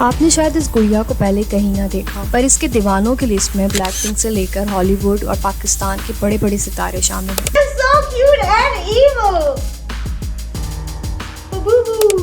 आपने शायद इस गुड़िया को पहले कहीं ना देखा, पर इसके दीवानों की लिस्ट में ब्लैकपिंक से लेकर हॉलीवुड और पाकिस्तान के बड़े बड़े सितारे शामिल हैं। So cute and evil.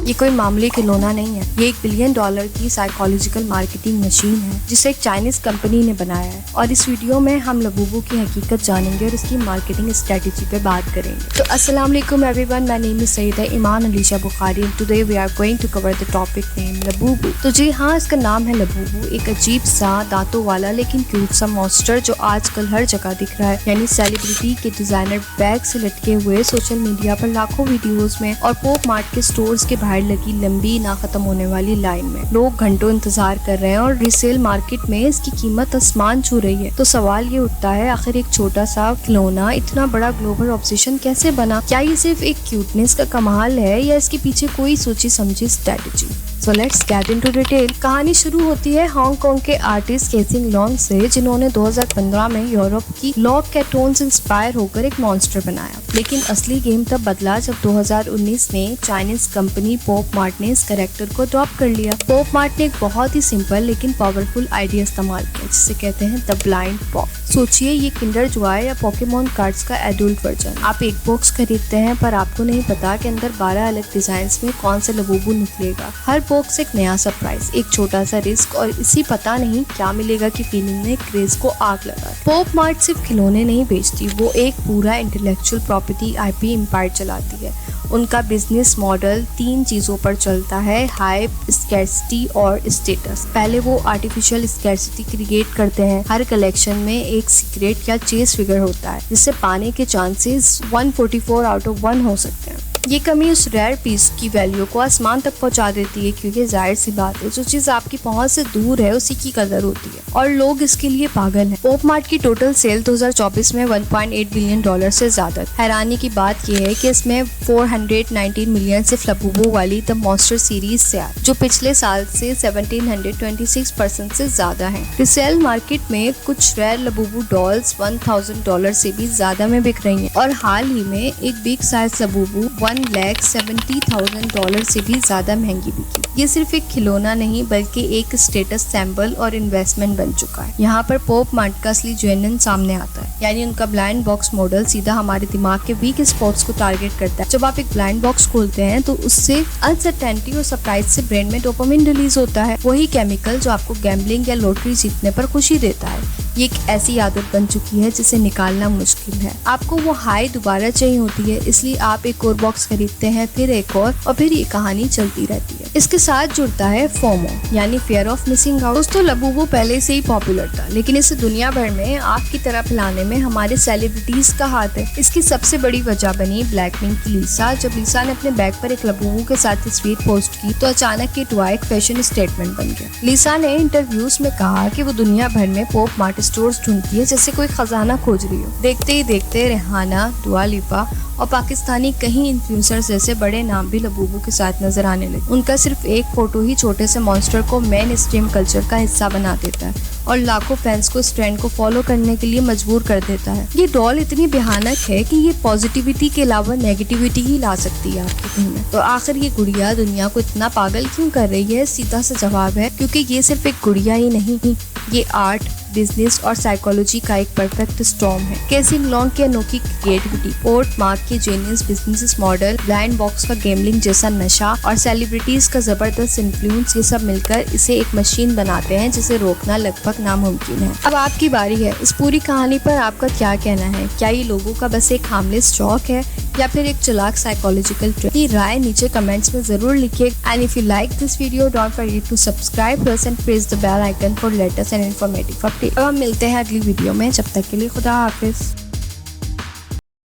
ये कोई मामूली खिलौना नहीं है, ये $1 बिलियन की साइकोलॉजिकल मार्केटिंग मशीन है जिसे एक चाइनीज कंपनी ने बनाया है। और इस वीडियो में हम लबूबू की हकीकत जानेंगे और इसकी मार्केटिंग स्ट्रेटेजी पे बात करेंगे। तो अस्सलाम वालेकुम everyone, my name is Saeeda Iman Alisha Bukhari and today we are going to cover the topic name Labubu. तो जी हाँ, इसका नाम है लबूबू, एक अजीब सा दांतों वाला लेकिन क्यूट सा मॉन्स्टर जो आजकल हर जगह दिख रहा है, यानी सेलिब्रिटी के डिजाइनर बैग से लटके हुए सोशल मीडिया पर लाखों वीडियोज में और पॉप मार्ट के स्टोर्स के बाहर लगी लंबी ना खत्म होने वाली लाइन में लोग घंटों इंतजार कर रहे हैं और रिसेल मार्केट में इसकी कीमत आसमान छू रही है। तो सवाल ये उठता है, आखिर एक छोटा सा खिलौना इतना बड़ा ग्लोबल ऑब्सेशन कैसे बना? क्या ये सिर्फ एक क्यूटनेस का कमाल है या इसके पीछे कोई सोची समझी strategy? So let's get into detail। कहानी शुरू होती है हांगकांग के आर्टिस्ट केसिंग लॉन्ग से, जिन्होंने 2015 में यूरोप की लॉक कैटोन से इंस्पायर होकर एक मॉन्स्टर बनाया। लेकिन असली गेम तब बदला जब 2019 में चाइनीज कंपनी पॉप मार्ट ने इस कैरेक्टर को अडॉप्ट कर लिया। पॉप मार्ट ने एक बहुत ही सिंपल लेकिन पावरफुल आइडिया इस्तेमाल किया जिसे कहते हैं द ब्लाइंड पॉप। सोचिए, ये किंडर जॉय या पोकेमोन कार्ड्स का एडल्ट वर्जन। आप एक बॉक्स खरीदते हैं पर आपको नहीं पता कि अंदर 12 अलग डिजाइन में कौन से लबूबू निकलेगा। हर बॉक्स एक नया सरप्राइज, एक छोटा सा रिस्क और इसी पता नहीं क्या मिलेगा की फीलिंग में क्रेज को आग लगा। पॉप मार्ट सिर्फ खिलौने नहीं बेचती, वो एक पूरा इंटेलेक्चुअल प्रॉपर्टी IP एम्पायर चलाती है। उनका बिजनेस मॉडल 3 चीजों पर चलता है, हाइप, स्कैर्सिटी और स्टेटस। पहले वो आर्टिफिशियल स्कैर्सिटी क्रिएट करते हैं। हर कलेक्शन में एक सीक्रेट या चेस फिगर होता है जिससे पाने के चांसेस 144 आउट ऑफ 1 हो सकते हैं। ये कमी उस रेयर पीस की वैल्यू को आसमान तक पहुंचा देती है, क्योंकि जाहिर सी बात है जो चीज आपकी पहुंच से दूर है उसी की कदर होती है और लोग इसके लिए पागल हैं। पॉप मार्ट की टोटल सेल 2024 में $1.8 बिलियन से ज्यादा। हैरानी की बात यह है कि इसमें 419 मिलियन सिर्फ लबूबू वाली द मॉन्स्टर सीरीज से आए, जो पिछले साल से 1726% से ज्यादा है। रिसेल मार्केट में कुछ रेयर लबूबू डॉल्स $1000 से भी ज्यादा में बिक रही है और हाल ही में एक बिग साइज लबूबू $1,70,000 से भी ज्यादा महंगी बिकी। ये सिर्फ एक खिलौना नहीं बल्कि एक स्टेटस सैंबल और इन्वेस्टमेंट बन चुका है। यहाँ पर पॉप मार्ट का असली जेन्युइन सामने आता है, यानी उनका ब्लाइंड बॉक्स मॉडल सीधा हमारे दिमाग के वीक स्पॉट्स को टारगेट करता है। जब आप एक ब्लाइंड बॉक्स खोलते हैं तो उससे अनसर्टेनिटी और सरप्राइज से ब्रेन में डोपामिन रिलीज होता है, वही केमिकल जो आपको गैम्बलिंग या लॉटरी जीतने पर खुशी देता है। ये एक ऐसी आदत बन चुकी है जिसे निकालना मुश्किल है। आपको वो हाई दोबारा चाहिए होती है, इसलिए आप एक और बॉक्स खरीदते हैं, फिर एक और फिर ये कहानी चलती रहती है। इसके साथ जुड़ता है फोमो, यानी फियर ऑफ मिसिंग आउट। दोस्तों, लबूबू पहले से ही पॉपुलर था, लेकिन इसे दुनिया भर में आग की तरह फैलाने में हमारे सेलिब्रिटीज का हाथ है। इसकी सबसे बड़ी वजह बनी ब्लैकपिंक की लीसा। जब लीसा ने अपने बैग पर एक लबूबू के साथ तस्वीर पोस्ट की तो अचानक ये टॉय एक फैशन स्टेटमेंट बन गया। लीसा ने इंटरव्यूज में कहा कि वो दुनिया भर में पॉप मार्ट स्टोर्स ढूंढती है जैसे कोई खजाना खोज रही हो। देखते ही देखते रिहाना, दुआ लिपा और पाकिस्तानी कई इन्फ्लुएंसर्स जैसे बड़े नाम भी लबूबू के साथ नजर आने लगे। उनका सिर्फ एक फोटो ही छोटे से मॉन्स्टर को मेन स्ट्रीम कल्चर का हिस्सा बना देता है और लाखों फैंस को इस ट्रेंड को फॉलो करने के लिए मजबूर कर देता है। ये डॉल इतनी भयानक है कि ये पॉजिटिविटी के अलावा नेगेटिविटी ही ला सकती है आपके घर में। तो आखिर ये गुड़िया दुनिया को इतना पागल क्यों कर रही है? सीधा सा जवाब है, क्योंकि ये सिर्फ एक गुड़िया ही नहीं, ये आर्ट, बिजनेस और साइकोलॉजी का एक परफेक्ट स्टॉर्म है। केसिंग लॉन्ग की अनोखी क्रिएटिविटी, पॉप मार्ट के genius business model, blind box का गैम्बलिंग जैसा नशा और सेलिब्रिटीज का जबरदस्त इन्फ्लुएंस, ये सब मिलकर इसे एक मशीन बनाते हैं जिसे रोकना लगभग नामुमकिन है। अब आपकी बारी है, इस पूरी कहानी पर आपका क्या कहना है? क्या ये लोगों का बस एक हार्मलेस शौक है या फिर एक चालाक साइकोलॉजिकल ट्रिक? की राय नीचे कमेंट्स में जरूर लिखिए। And if you like this video, don't forget to subscribe us and press the bell icon for latest and informative update. अब हम मिलते हैं अगली वीडियो में, जब तक के लिए खुदा हाफिज।